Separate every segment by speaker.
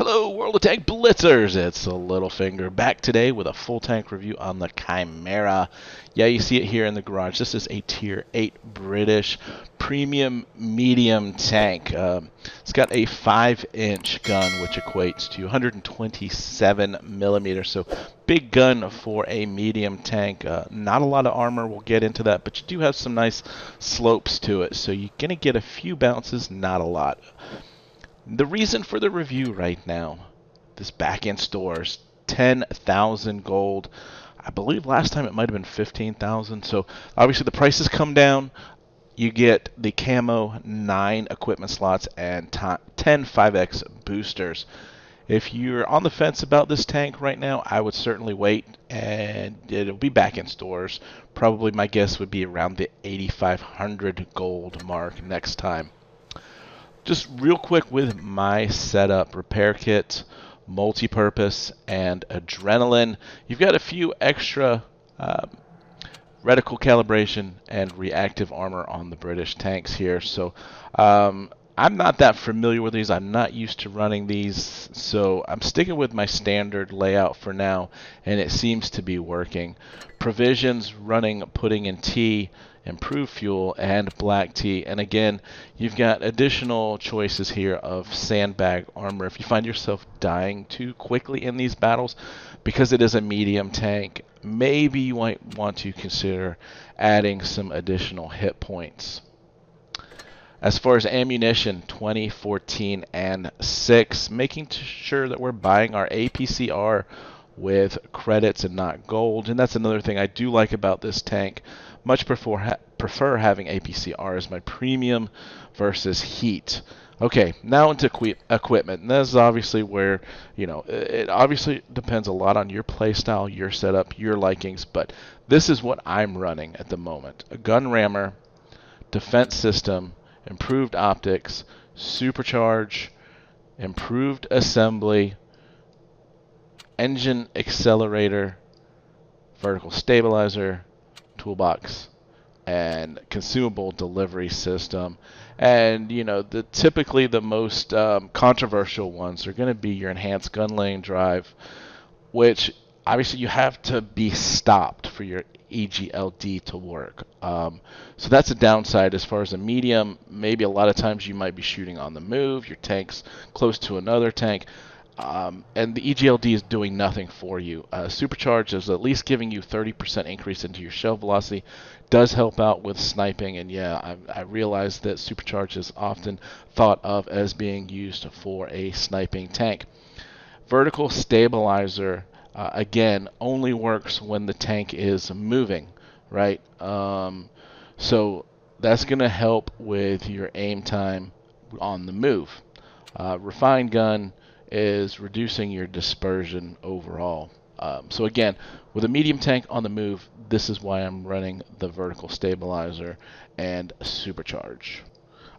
Speaker 1: Hello, World of Tank Blitzers! It's a Littlefinger back today with a full tank review on the Chimera. Yeah, you see it here in the garage. This is a Tier 8 British premium medium tank. It's got a 5-inch gun, which equates to 127 millimeters. So big gun for a medium tank. Not a lot of armor. We'll get into that, but you do have some nice slopes to it. So you're going to get a few bounces, not a lot. The reason for the review right now, this back in stores, 10,000 gold. I believe last time it might have been 15,000. So obviously the prices come down. You get the camo 9 equipment slots and 10 5x boosters. If you're on the fence about this tank right now, I would certainly wait, and it'll be back in stores. Probably my guess would be around the 8,500 gold mark next time. Just real quick with my setup: repair kit, multi-purpose, and adrenaline. You've got a few extra reticle calibration and reactive armor on the British tanks here. So I'm not that familiar with these. I'm not used to running these, so I'm sticking with my standard layout for now, and it seems to be working. Provisions running pudding and tea, improved fuel, and black tea. And again, you've got additional choices here of sandbag armor if you find yourself dying too quickly in these battles. Because it is a medium tank, maybe you might want to consider adding some additional hit points. As far as ammunition, 20, 14, and 6, making sure that we're buying our APCR with credits and not gold. And that's another thing I do like about this tank. Much prefer having APCR as my premium versus heat. Okay, now into equipment. And this is obviously where, it obviously depends a lot on your playstyle, your setup, your likings, but this is what I'm running at the moment. A gun rammer, defense system, improved optics, supercharge, improved assembly, engine accelerator, vertical stabilizer, toolbox, and consumable delivery system. And typically the most controversial ones are going to be your enhanced gun lane drive, which obviously you have to be stopped for your EGLD to work. So that's a downside. As far as a medium, maybe a lot of times you might be shooting on the move, your tank's close to another tank, and the EGLD is doing nothing for you. Supercharge is at least giving you 30% increase into your shell velocity, does help out with sniping, and yeah, I realize that supercharge is often thought of as being used for a sniping tank. Vertical stabilizer, again, only works when the tank is moving, right? So that's going to help with your aim time on the move. Refined gun is reducing your dispersion overall. So again, with a medium tank on the move, this is why I'm running the vertical stabilizer and supercharge.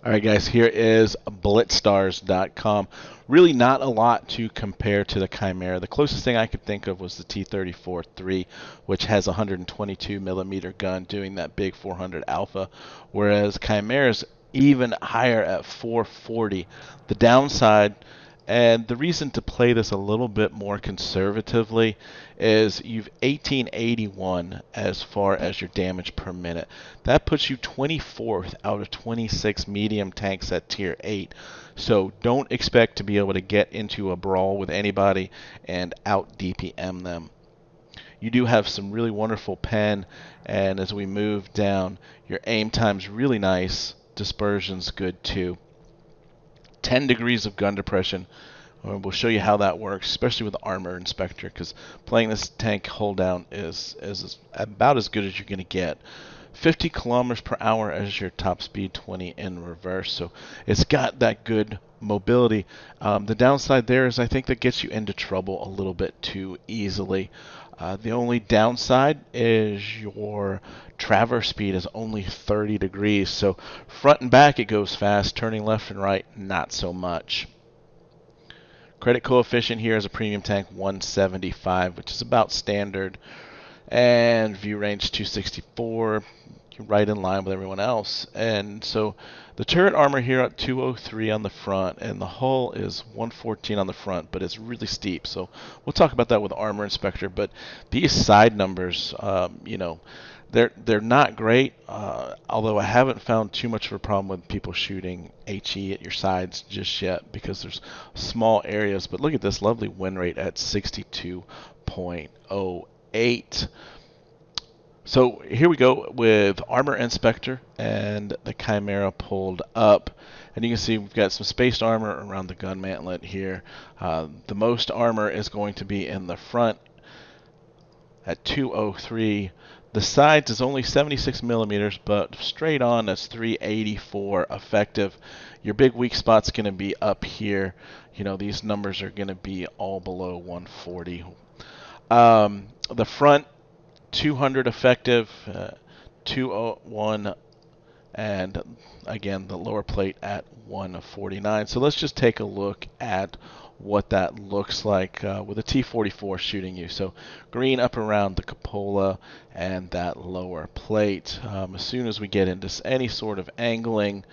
Speaker 1: Alright guys, here is blitzstars.com. Really not a lot to compare to the Chimera. The closest thing I could think of was the T-34-3, which has a 122 millimeter gun doing that big 400 alpha, whereas Chimera's even higher at 440. The downside, and the reason to play this a little bit more conservatively, is you've 1881 as far as your damage per minute. That puts you 24th out of 26 medium tanks at tier 8. So don't expect to be able to get into a brawl with anybody and out DPM them. You do have some really wonderful pen, and as we move down, your aim time's really nice. Dispersion's good too. 10 degrees of gun depression. We'll show you how that works, especially with the armor inspector, because playing this tank hold down is about as good as you're going to get. 50 kilometers per hour as your top speed, 20 in reverse, so it's got that good mobility. The downside there is I think that gets you into trouble a little bit too easily. The only downside is your traverse speed is only 30 degrees, so front and back it goes fast, turning left and right not so much. Credit coefficient here is a premium tank 175, which is about standard, and view range 264. right in line with everyone else. And so the turret armor here at 203 on the front, and the hull is 114 on the front, but it's really steep. So we'll talk about that with Armor Inspector. But these side numbers, they're not great. Although I haven't found too much of a problem with people shooting HE at your sides just yet, because there's small areas. But look at this lovely win rate at 62.08. So here we go with Armor Inspector and the Chimera pulled up. And you can see we've got some spaced armor around the gun mantlet here. The most armor is going to be in the front at 203. The sides is only 76 millimeters, but straight on that's 384 effective. Your big weak spot's going to be up here. These numbers are going to be all below 140. The front 200 effective, 201, and again the lower plate at 149. So let's just take a look at what that looks like with a T-44 shooting you. So green up around the cupola and that lower plate. As soon as we get into any sort of angling,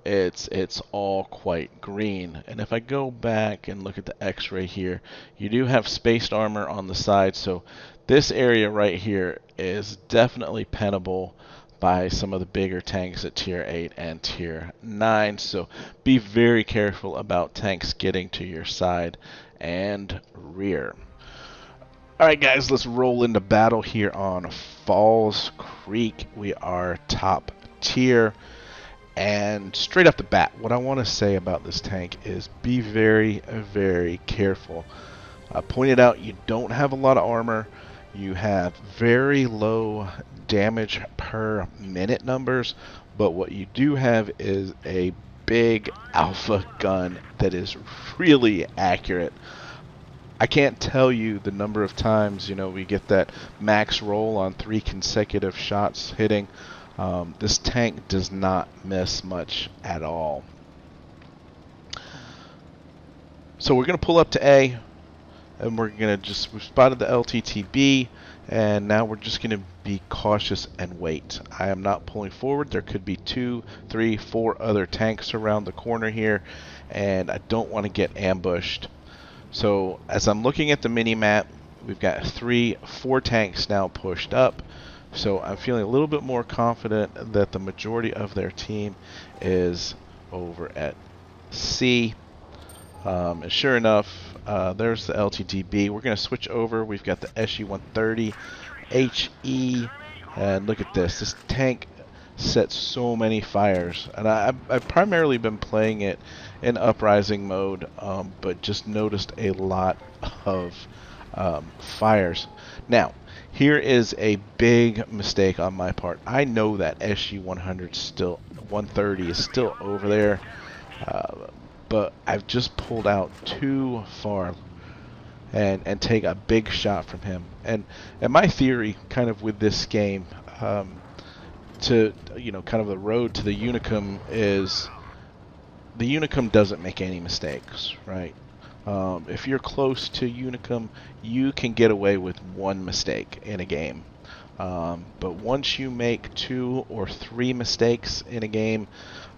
Speaker 1: it's all quite green. And if I go back and look at the X-ray here, you do have spaced armor on the side, so this area right here is definitely pennable by some of the bigger tanks at tier 8 and tier 9. So be very careful about tanks getting to your side and rear. Alright guys, let's roll into battle here on Falls Creek. We are top tier. And straight off the bat, what I want to say about this tank is be very, very careful. I pointed out you don't have a lot of armor. You have very low damage per minute numbers, but what you do have is a big alpha gun that is really accurate. I can't tell you the number of times, we get that max roll on 3 consecutive shots hitting. This tank does not miss much at all. So we're going to pull up to A, and we've spotted the LTTB, and now we're just going to be cautious and wait. I am not pulling forward. There could be 2, 3, 4 other tanks around the corner here, and I don't want to get ambushed. So as I'm looking at the mini-map, we've got 4 tanks now pushed up. So I'm feeling a little bit more confident that the majority of their team is over at C. And sure enough, there's the LTTB. We're going to switch over. We've got the SU-130 HE. And look at this. This tank sets so many fires. And I've primarily been playing it in uprising mode, but just noticed a lot of fires. Now, here is a big mistake on my part. I know that SU-130 is still over there, but I've just pulled out too far and take a big shot from him. And my theory, kind of with this game, to kind of the road to the Unicum is the Unicum doesn't make any mistakes, right? If you're close to Unicum, you can get away with 1 mistake in a game. But once you make 2 or 3 mistakes in a game,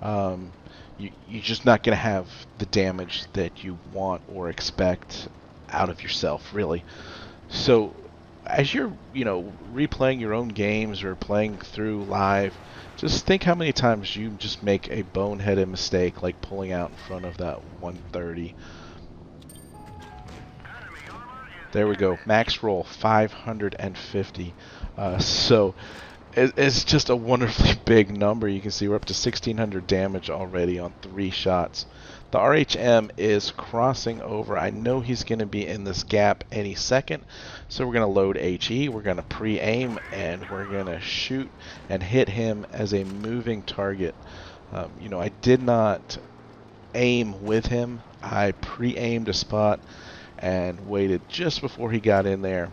Speaker 1: you're just not going to have the damage that you want or expect out of yourself, really. So as you're, replaying your own games or playing through live, just think how many times you just make a boneheaded mistake, like pulling out in front of that 130. There we go. Max roll 550. So it's just a wonderfully big number. You can see we're up to 1,600 damage already on 3 shots. The RHM is crossing over. I know he's going to be in this gap any second. So we're going to load HE. We're going to pre-aim, and we're going to shoot and hit him as a moving target. I did not aim with him. I pre-aimed a spot and waited just before he got in there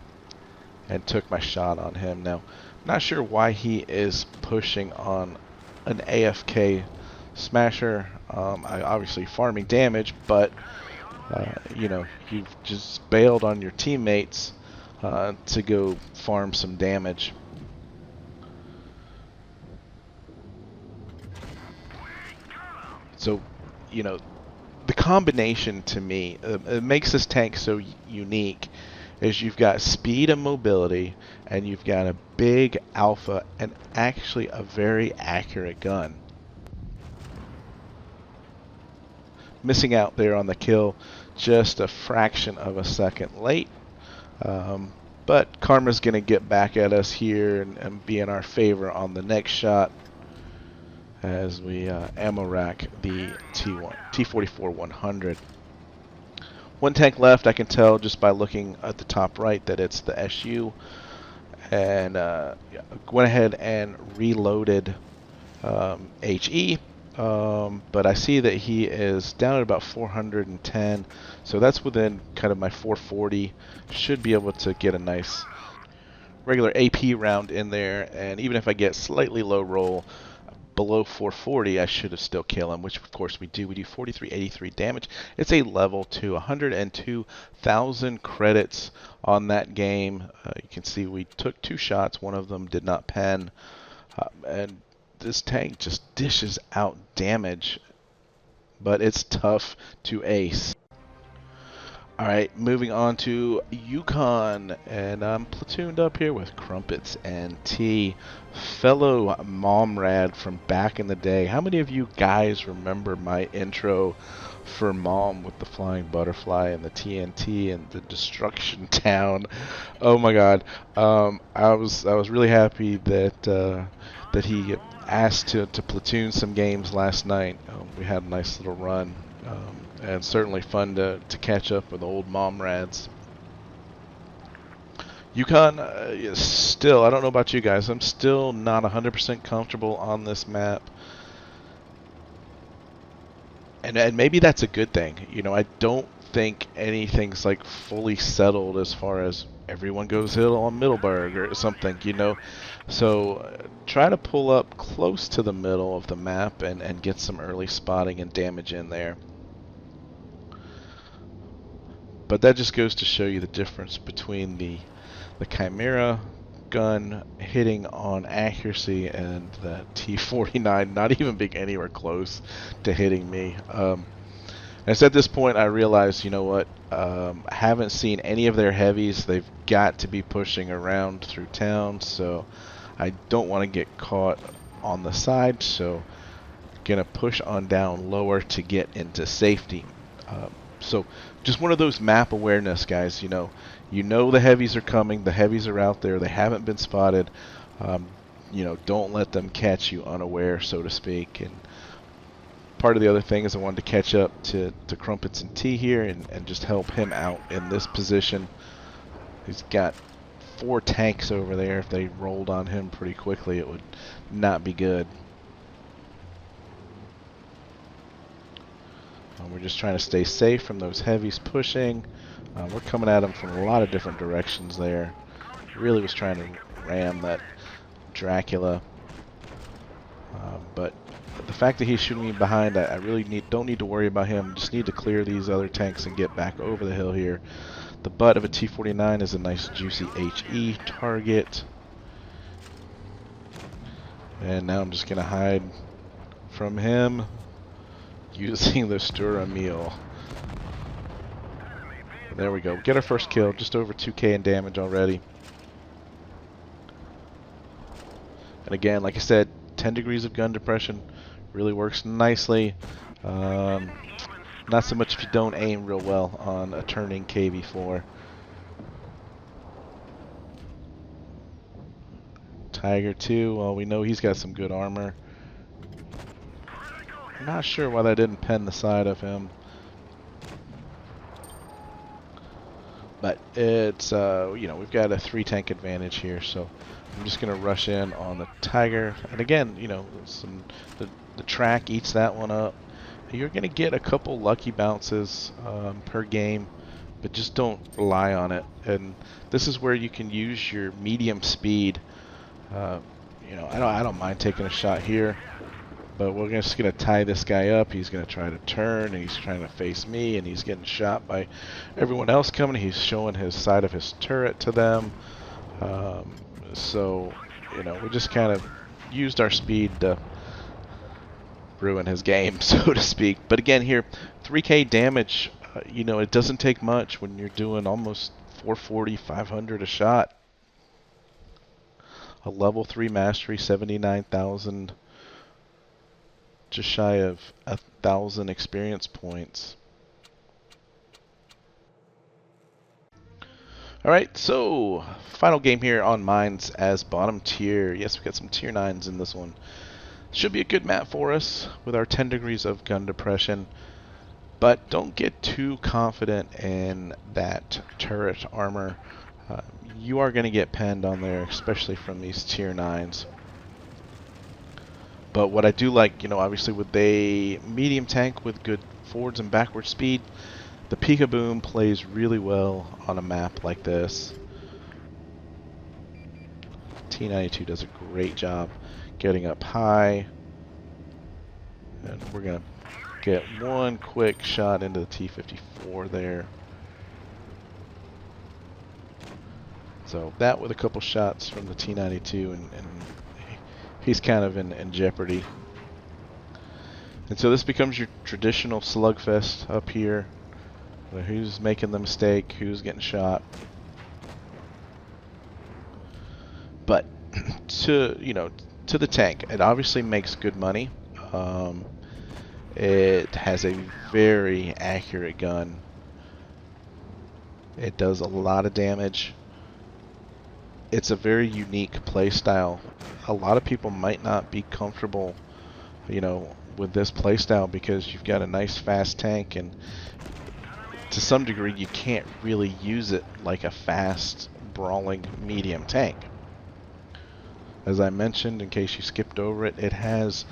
Speaker 1: and took my shot on him. Now, I'm not sure why he is pushing on an AFK smasher. I obviously farming damage, but you've just bailed on your teammates to go farm some damage. So, you know, the combination to me, it makes this tank so unique, is you've got speed and mobility, and you've got a big alpha, and actually a very accurate gun. Missing out there on the kill, just a fraction of a second late. But Karma's going to get back at us here and be in our favor on the next shot as we ammo rack the T44-100. One tank left. I can tell just by looking at the top right that it's the SU. And went ahead and reloaded HE. But I see that he is down at about 410, so that's within kind of my 440. Should be able to get a nice regular AP round in there, and even if I get slightly low roll below 440, I should have still killed him, which of course we do. We do 4383 damage. It's a level 2, 102,000 credits on that game. You can see we took 2 shots, one of them did not pen, and this tank just dishes out damage, but it's tough to ace. Alright, moving on to Yukon, and I'm platooned up here with Crumpets and T, fellow Momrad from back in the day. How many of you guys remember my intro for Mom with the flying butterfly and the TNT and the destruction town? Oh my god. I was really happy that that he asked to platoon some games last night. We had a nice little run. And certainly fun to catch up with old Momrads. Yukon is still, I don't know about you guys, I'm still not 100% comfortable on this map. And maybe that's a good thing. You know, I don't think anything's like fully settled as far as everyone goes hill on Middleburg or something, you know. So try to pull up close to the middle of the map and get some early spotting and damage in there. But that just goes to show you the difference between the Chimera gun hitting on accuracy and the T49 not even being anywhere close to hitting me. And it's at this point I realized, you know what, I haven't seen any of their heavies. They've got to be pushing around through town, so I don't want to get caught on the side, so gonna push on down lower to get into safety. So just one of those map awareness, guys. You know the heavies are coming. The heavies are out there. They haven't been spotted. You know, don't let them catch you unaware, so to speak. And part of the other thing is I wanted to catch up to Crumpets and T here and just help him out in this position. He's got 4 tanks over there. If they rolled on him pretty quickly, it would not be good. We're just trying to stay safe from those heavies pushing. We're coming at them from a lot of different directions there. Really was trying to ram that Dracula. But the fact that he's shooting me behind, I really don't need to worry about him. Just need to clear these other tanks and get back over the hill here. The butt of a T49 is a nice juicy HE target. And now I'm just going to hide from him using the Stura meal. There we go. Get our first kill. Just over 2k in damage already. And again, like I said, 10 degrees of gun depression really works nicely. Not so much if you don't aim real well on a turning KV4. Tiger 2, well, we know he's got some good armor. Not sure why that didn't pen the side of him. But it's, you know, we've got a 3 tank advantage here, so I'm just going to rush in on the Tiger. And again, you know, the track eats that one up. You're going to get a couple lucky bounces per game, but just don't rely on it. And this is where you can use your medium speed. You know, I don't mind taking a shot here. But we're just going to tie this guy up. He's going to try to turn, and he's trying to face me, and he's getting shot by everyone else coming. He's showing his side of his turret to them. So, you know, we just kind of used our speed to ruin his game, so to speak. But again, here, 3K damage, you know, it doesn't take much when you're doing almost 440, 500 a shot. A level 3 mastery, 79,000, just shy of 1,000 experience points. Alright, so final game here on mines as bottom tier. Yes, we got some tier 9s in this one. Should be a good map for us with our 10 degrees of gun depression. But don't get too confident in that turret armor. You are going to get penned on there, especially from these tier 9s. But what I do like, you know, obviously with a medium tank with good forwards and backward speed, the peekaboom plays really well on a map like this. T92 does a great job getting up high. And we're going to get one quick shot into the T54 there. So that with a couple shots from the T92, and he's kind of in jeopardy. And so this becomes your traditional slugfest up here. Who's making the mistake? Who's getting shot? But to the tank, it obviously makes good money. It has a very accurate gun. It does a lot of damage. It's a very unique play style. A lot of people might not be comfortable, you know, with this play style because you've got a nice fast tank, and to some degree you can't really use it like a fast brawling medium tank. As I mentioned, in case you skipped over it, it has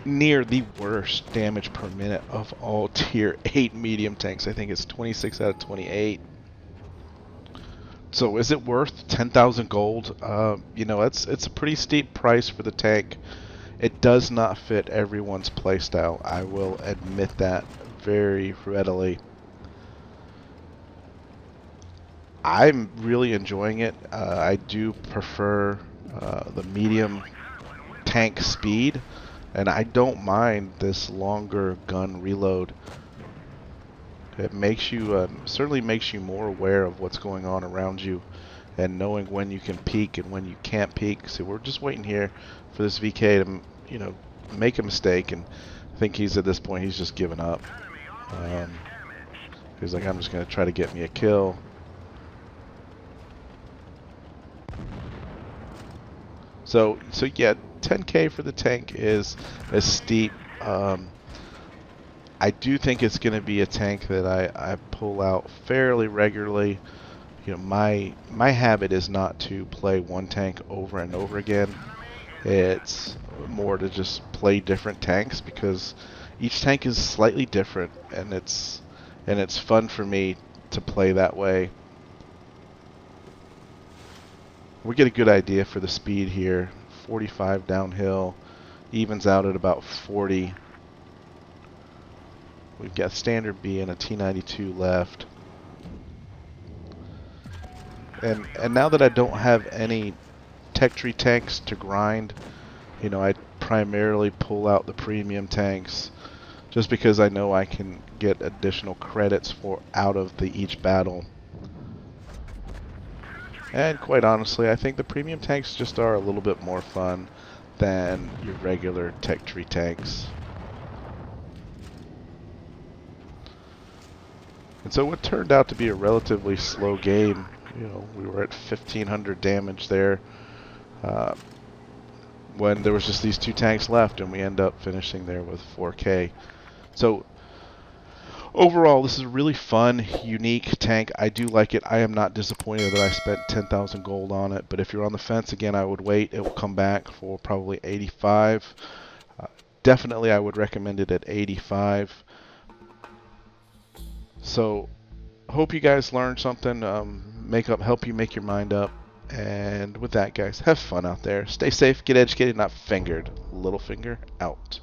Speaker 1: near the worst damage per minute of all tier 8 medium tanks. I think it's 26 out of 28. So is it worth 10,000 gold? You know, it's a pretty steep price for the tank. It does not fit everyone's playstyle. I will admit that very readily. I'm really enjoying it. I do prefer the medium tank speed, and I don't mind this longer gun reload. It makes you certainly makes you more aware of what's going on around you, and knowing when you can peek and when you can't peek. So we're just waiting here for this VK to, you know, make a mistake, and I think he's at this point he's just given up. He's like, I'm just going to try to get me a kill. So yeah, 10K for the tank is steep. I do think it's going to be a tank that I pull out fairly regularly. You know, my habit is not to play one tank over and over again. It's more to just play different tanks because each tank is slightly different, and it's fun for me to play that way. We get a good idea for the speed here. 45 downhill, evens out at about 40. We've got standard B and a T92 left. And now that I don't have any tech tree tanks to grind, you know, I primarily pull out the premium tanks just because I know I can get additional credits for out of each battle. And quite honestly, I think the premium tanks just are a little bit more fun than your regular tech tree tanks. And so what turned out to be a relatively slow game, you know, we were at 1,500 damage there when there was just these two tanks left, and we end up finishing there with 4K. So overall, this is a really fun, unique tank. I do like it. I am not disappointed that I spent 10,000 gold on it, but if you're on the fence, again, I would wait. It will come back for probably 85. Definitely, I would recommend it at 85. So, hope you guys learned something. Help you make your mind up. And with that, guys, have fun out there. Stay safe, get educated, not fingered. Littlefinger out.